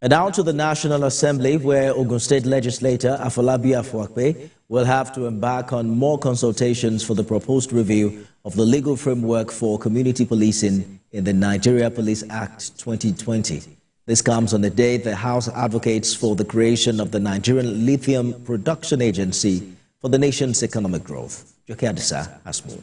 And down to the National Assembly, where Ogun State legislator Afolabi Afuape will have to embark on more consultations for the proposed review of the legal framework for community policing in the Nigeria Police Act 2020. This comes on the day the House advocates for the creation of the Nigerian Lithium Production Agency for the nation's economic growth. Joke Adisa has more.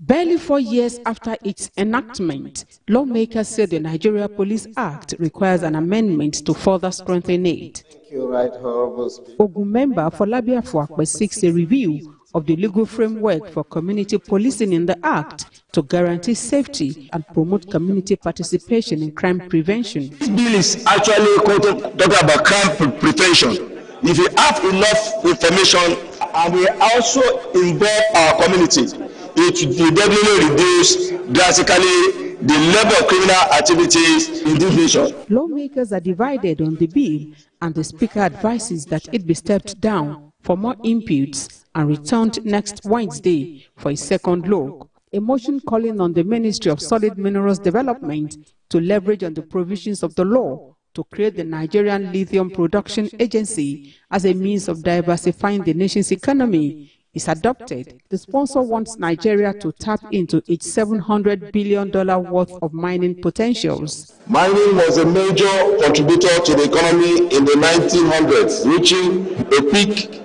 Barely 4 years after its enactment, lawmakers say the Nigeria Police Act requires an amendment to further strengthen it. Thank you, Right Honorable Speaker. Ogun member Afolabi Afuape seeks a review of the legal framework for community policing in the Act to guarantee safety and promote community participation in crime prevention. This bill is actually talking about crime prevention. If you have enough information and we also involve our community, it will definitely reduce drastically the level of criminal activities in this nation. Lawmakers are divided on the bill, and the Speaker advises that it be stepped down for more inputs and returned next Wednesday for a second look. A motion calling on the Ministry of Solid Minerals Development to leverage on the provisions of the law to create the Nigerian Lithium Production Agency as a means of diversifying the nation's economy is adopted. The sponsor wants Nigeria to tap into its $700 billion worth of mining potentials. Mining was a major contributor to the economy in the 1900s, reaching a peak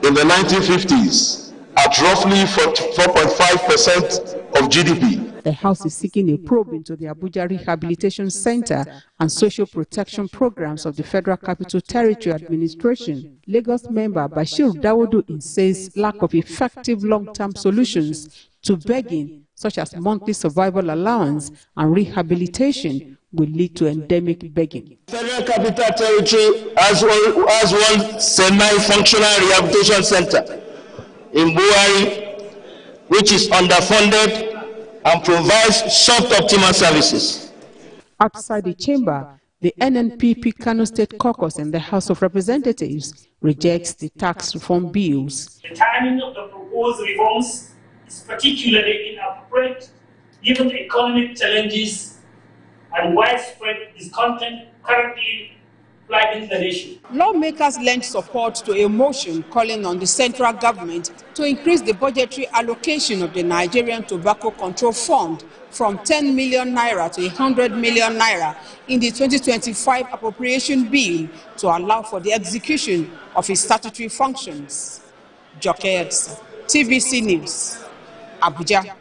in the 1950s at roughly 4.5% of GDP. The House is seeking a probe into the Abuja Rehabilitation Center and social protection programs of the Federal Capital Territory Administration. Lagos member Bashir Dawodu insists lack of effective long-term solutions to begging, such as monthly survival allowance and rehabilitation, will lead to endemic begging. Federal Capital Territory has one semi-functional rehabilitation center in Buhari, which is underfunded and provides suboptimal services. Outside the chamber, the NNPP Kano State Caucus in the House of Representatives rejects the tax reform bills. The timing of the proposed reforms is particularly inappropriate given the economic challenges and widespread discontent currently plaguing the nation. Lawmakers lent support to a motion calling on the central government to increase the budgetary allocation of the Nigerian Tobacco Control Fund from 10 million naira to 100 million naira in the 2025 appropriation bill to allow for the execution of its statutory functions. Joke Adisa, TVC News, Abuja.